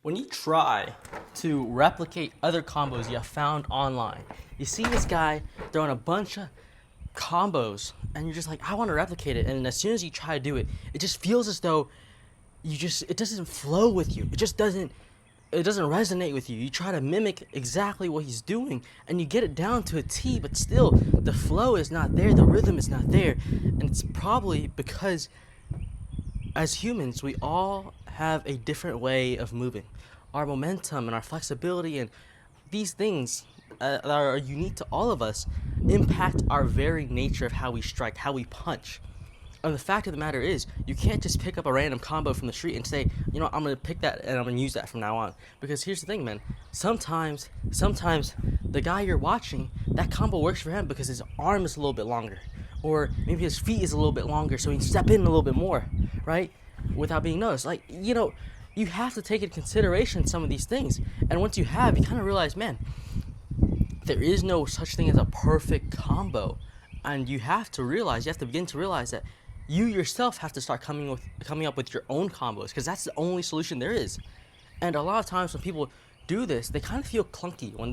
When you try to replicate other combos you have found online, you see this guy throwing a bunch of combos, and you're just like, I want to replicate it. And as soon as you try to do it, it just feels as though it doesn't flow with you. It doesn't resonate with you. You try to mimic exactly what he's doing, and you get it down to a T, but still, the flow is not there, the rhythm is not there. And it's probably because as humans, we all have a different way of moving. Our momentum and our flexibility and these things that are unique to all of us impact our very nature of how we strike, how we punch. And the fact of the matter is, you can't just pick up a random combo from the street and say, you know, I'm going to pick that and I'm going to use that from now on. Because here's the thing, man. Sometimes the guy you're watching, that combo works for him because his arm is a little bit longer. Or maybe his feet is a little bit longer so he can step in a little bit more, right? Without being noticed. Like, you know, you have to take into consideration some of these things. And once you have, you kind of realize, man, there is no such thing as a perfect combo. And you have to begin to realize that you yourself have to start coming up with your own combos, because that's the only solution there is. And a lot of times when people do this, they kind of feel clunky when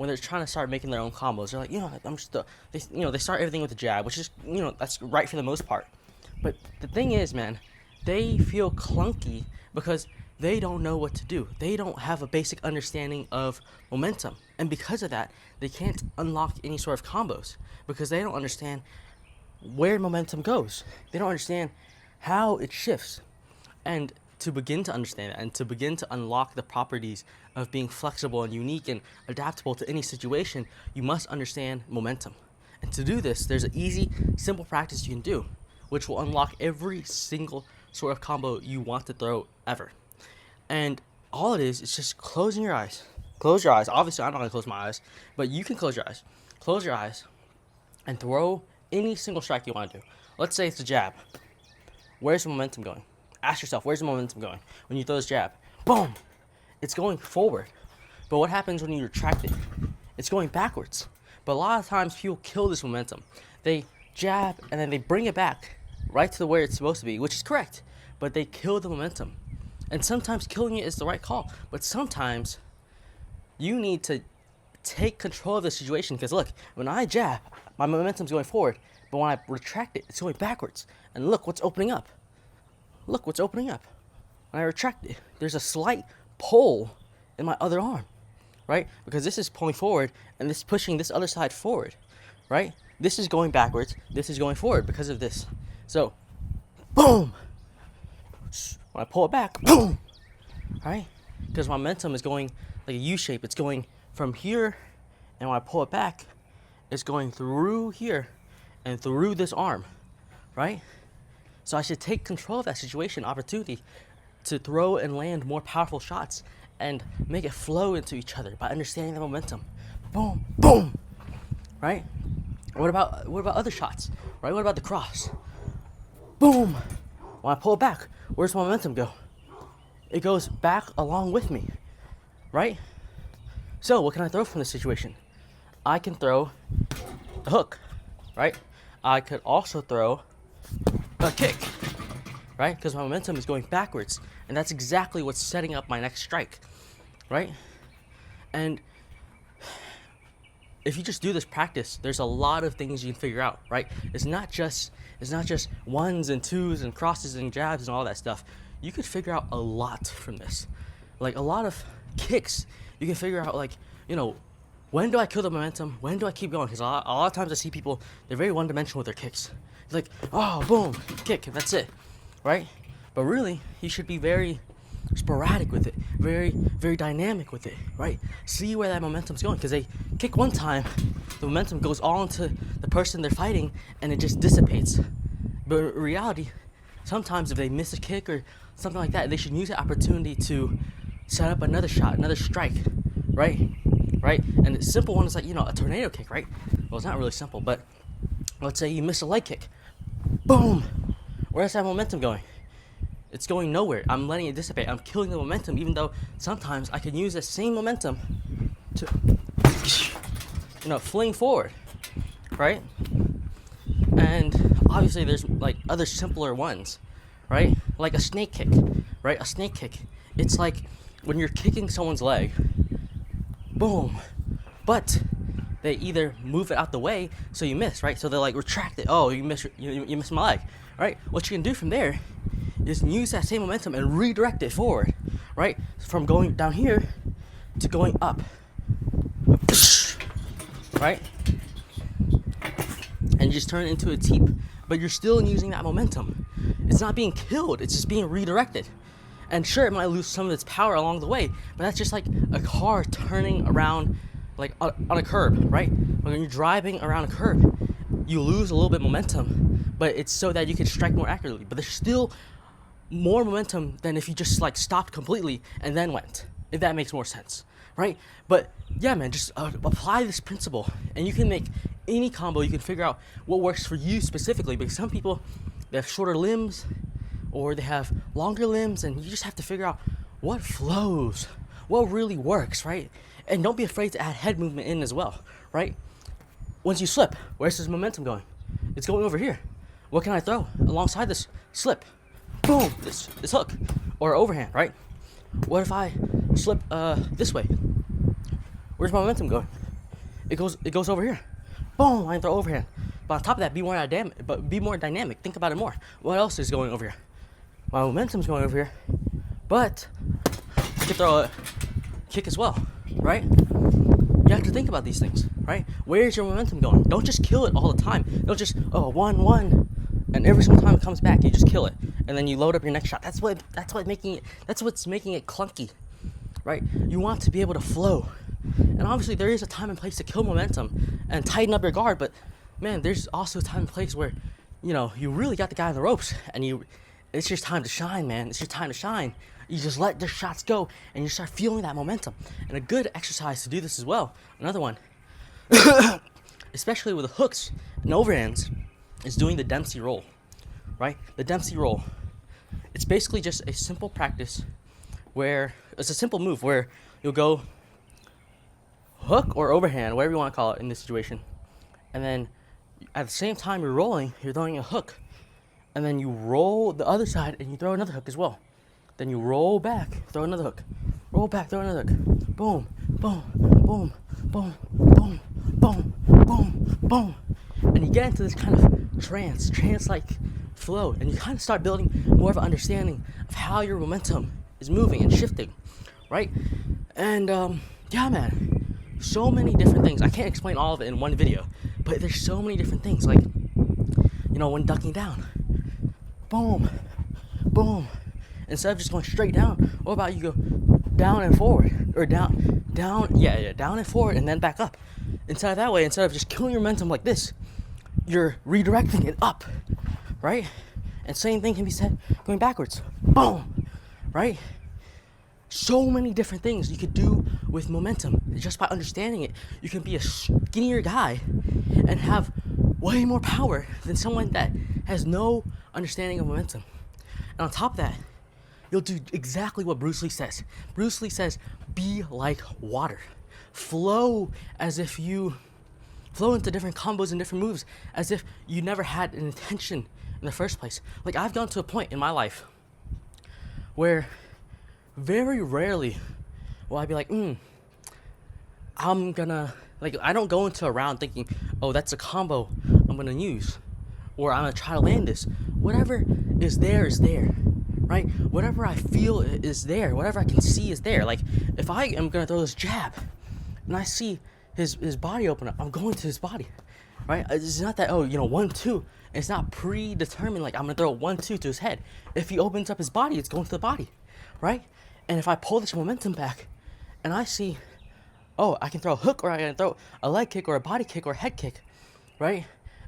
they're trying to start making their own combos. They're like, you know, they start everything with the jab, which is, you know, that's right for the most part. But the thing is, man, they feel clunky because they don't know what to do. They don't have a basic understanding of momentum. And because of that, they can't unlock any sort of combos because they don't understand where momentum goes. They don't understand how it shifts. And to begin to understand that and to begin to unlock the properties of being flexible and unique and adaptable to any situation, you must understand momentum. And to do this, there's an easy, simple practice you can do, which will unlock every single sort of combo you want to throw ever. And all it is just closing your eyes. Close your eyes. Obviously, I'm not going to close my eyes, but you can close your eyes. Close your eyes and throw any single strike you want to do. Let's say it's a jab. Where's the momentum going? Ask yourself, where's the momentum going? When you throw this jab, boom, it's going forward. But what happens when you retract it? It's going backwards. But a lot of times people kill this momentum. They jab and then they bring it back right to where it's supposed to be, which is correct, but they kill the momentum. And sometimes killing it is the right call, but sometimes you need to take control of the situation, because look, when I jab, my momentum's going forward, but when I retract it, it's going backwards. And look what's opening up. Look what's opening up. When I retract it, there's a slight pull in my other arm, right? Because this is pulling forward and this is pushing this other side forward, right? This is going backwards, this is going forward because of this. So, boom! When I pull it back, boom! Right? Because my momentum is going like a U shape. It's going from here, and when I pull it back, it's going through here and through this arm, right? So I should take control of that situation, opportunity to throw and land more powerful shots and make it flow into each other by understanding the momentum. Boom, boom, right? What about other shots, right? What about the cross? Boom! When I pull it back, where's my momentum go? It goes back along with me, right? So what can I throw from this situation? I can throw a hook, right? I could also throw a kick, right? Because my momentum is going backwards, and that's exactly what's setting up my next strike, right? And if you just do this practice, there's a lot of things you can figure out, right? It's not just ones and twos and crosses and jabs and all that stuff. You could figure out a lot from this. Like a lot of kicks, you can figure out, like, you know, when do I kill the momentum? When do I keep going? Because a lot of times I see people, they're very one-dimensional with their kicks. It's like, oh, boom, kick, and that's it, right? But really, you should be very sporadic with it, very, very dynamic with it, right? See where that momentum's going, because they kick one time, the momentum goes all into the person they're fighting, and it just dissipates. But in reality, sometimes if they miss a kick or something like that, they should use the opportunity to set up another shot, another strike, right? Right? And the simple one is like, you know, a tornado kick, right? Well, it's not really simple, but let's say you miss a leg kick. Boom! Where's that momentum going? It's going nowhere. I'm letting it dissipate. I'm killing the momentum, even though sometimes I can use the same momentum to, you know, fling forward, right? And obviously there's like other simpler ones, right? Like a snake kick, right? A snake kick. It's like when you're kicking someone's leg, boom, but they either move it out the way so you miss, right? So they're like, retract it. Oh, you missed my leg, right? What you can do from there is use that same momentum and redirect it forward, right? From going down here to going up, right? And you just turn it into a teep, but you're still using that momentum. It's not being killed, it's just being redirected. And sure, it might lose some of its power along the way, but that's just like a car turning around like on a curb, right? When you're driving around a curb, you lose a little bit of momentum, but it's so that you can strike more accurately. But there's still more momentum than if you just like stopped completely and then went, if that makes more sense, right? But yeah, man, just apply this principle and you can make any combo. You can figure out what works for you specifically, because some people, they have shorter limbs or they have longer limbs, and you just have to figure out what flows, what really works, right? And don't be afraid to add head movement in as well, right? Once you slip, where's this momentum going? It's going over here. What can I throw alongside this slip? Boom, this hook or overhand, right? What if I slip this way? Where's my momentum going? It goes over here. Boom, I can throw overhand. But on top of that, be more dynamic. Think about it more. What else is going over here? My momentum's going over here, but I can throw a kick as well, right? You have to think about these things, right? Where's your momentum going? Don't just kill it all the time. Don't just, one, and every single time it comes back, you just kill it, and then you load up your next shot. That's what's making it clunky, right? You want to be able to flow, and obviously there is a time and place to kill momentum and tighten up your guard. But man, there's also a time and place where, you really got the guy on the ropes, and it's your time to shine, man. It's your time to shine. You just let the shots go, and you start feeling that momentum. And a good exercise to do this as well, another one, especially with the hooks and overhands, is doing the Dempsey roll, right? The Dempsey roll. It's basically just a simple practice where it's a simple move where you'll go hook or overhand, whatever you want to call it in this situation, and then at the same time you're rolling, you're throwing a hook, and then you roll the other side and you throw another hook as well. Then you roll back, throw another hook. Roll back, throw another hook. Boom, boom, boom, boom, boom, boom, boom, boom. And you get into this kind of trance-like flow, and you kind of start building more of an understanding of how your momentum is moving and shifting, right? And yeah, man, so many different things. I can't explain all of it in one video, but there's so many different things. Like, when ducking down, boom, boom. Instead of just going straight down, what about you go down and forward, or down and forward, and then back up? Instead of just killing your momentum like this, you're redirecting it up, right? And same thing can be said going backwards. Boom, right? So many different things you could do with momentum just by understanding it. You can be a skinnier guy and have way more power than someone that has no understanding of momentum. And on top of that, you'll do exactly what Bruce Lee says. Bruce Lee says, be like water. Flow into different combos and different moves as if you never had an intention in the first place. Like, I've gone to a point in my life where very rarely will I be like, I'm gonna, like, I don't go into a round thinking, oh, that's a combo I'm gonna use, or I'm gonna try to land this. Whatever is there, right? Whatever I feel is there. Whatever I can see is there. Like, if I am gonna throw this jab and I see his body open up, I'm going to his body, right? It's not that, 1-2. It's not predetermined, like, I'm gonna throw 1-2 to his head. If he opens up his body, it's going to the body, right? And if I pull this momentum back and I see, I can throw a hook, or I can throw a leg kick or a body kick or a head kick, right?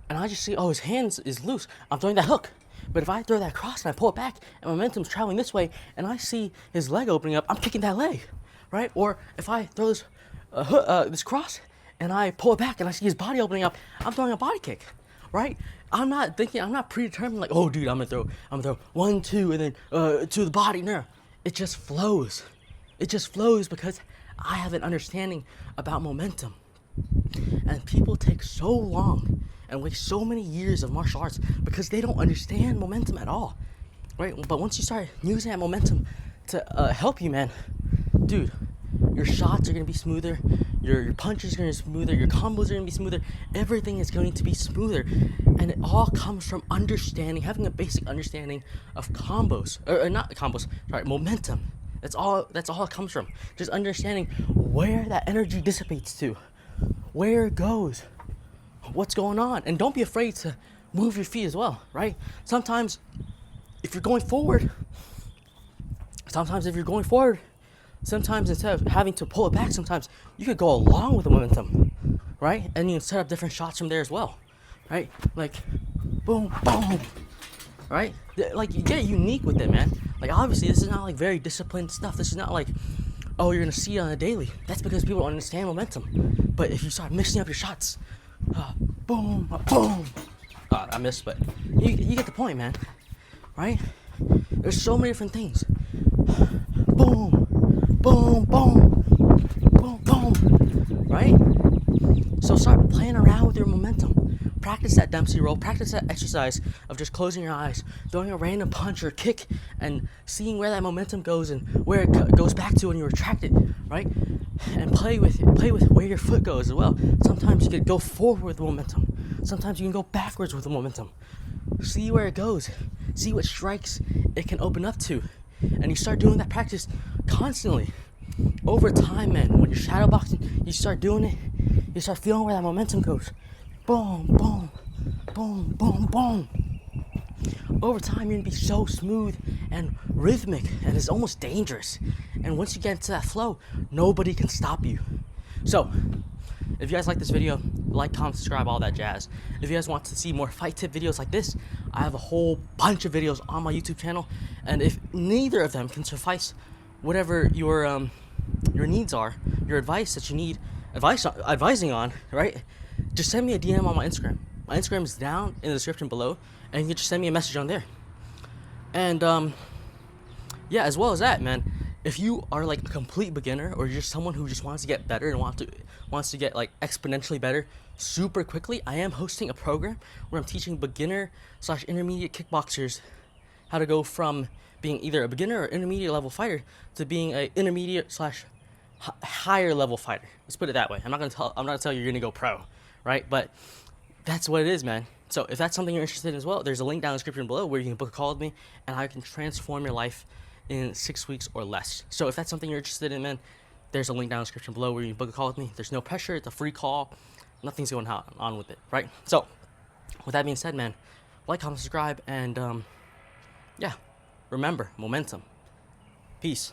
And I just see, his hands is loose, I'm throwing that hook. But if I throw that cross and I pull it back and momentum's traveling this way and I see his leg opening up, I'm kicking that leg, right? Or if I throw this cross and I pull it back and I see his body opening up, I'm throwing a body kick, right? I'm not predetermined, like, oh, dude, I'm gonna throw 1-2 and then to the body. No, it just flows. It just flows because I have an understanding about momentum. And people take so long and waste so many years of martial arts because they don't understand momentum at all, right? But once you start using that momentum to help you, man, dude, your shots are going to be smoother, your punches are going to be smoother, your combos are going to be smoother, everything is going to be smoother. And it all comes from understanding, having a basic understanding of combos, or not combos, sorry, momentum. That's all it comes from. Just understanding where that energy dissipates to, where it goes, what's going on. And don't be afraid to move your feet as well, right? Sometimes if you're going forward, sometimes instead of having to pull it back, sometimes you could go along with the momentum, right? And you can set up different shots from there as well, right? Like, boom, boom, right? Like, you get unique with it, man. Like, obviously, this is not like very disciplined stuff. This is not like, oh, you're gonna see it on a daily. That's because people don't understand momentum. But if you start mixing up your shots, boom, boom. I missed, but you get the point, man, right? There's so many different things. Boom, boom, boom, boom, boom, right? So start playing around with your momentum. Practice that Dempsey roll. Practice that exercise of just closing your eyes, throwing a random punch or kick, and seeing where that momentum goes and where it goes back to when you retract it, right? And play with where your foot goes as well. Sometimes you could go forward with momentum. Sometimes you can go backwards with the momentum. See where it goes. See what strikes it can open up to. And you start doing that practice constantly. Over time, man, when you're shadow boxing, you start doing it, you start feeling where that momentum goes. Boom, boom, boom, boom, boom. Over time, you're gonna be so smooth and rhythmic, and it's almost dangerous. And once you get into that flow, nobody can stop you. So, if you guys like this video, like, comment, subscribe, all that jazz. If you guys want to see more fight tip videos like this, I have a whole bunch of videos on my YouTube channel. And if neither of them can suffice whatever your needs are, your advice that you need advising on, right? Just send me a DM on my Instagram. My Instagram is down in the description below, and you can just send me a message on there. And yeah, as well as that, man, if you are like a complete beginner, or you're just someone who just wants to get better and wants to get like exponentially better super quickly, I am hosting a program where I'm teaching beginner/intermediate kickboxers how to go from being either a beginner or intermediate level fighter to being a intermediate/higher level fighter. Let's put it that way. I'm not gonna tell you you're gonna go pro, right? But that's what it is, man. So if that's something you're interested in as well, there's a link down in the description below where you can book a call with me, and I can transform your life in 6 weeks or less. So if that's something you're interested in, man, there's a link down in the description below where you can book a call with me. There's no pressure. It's a free call. Nothing's going on with it, right? So with that being said, man, like, comment, subscribe, and yeah, remember, momentum. Peace.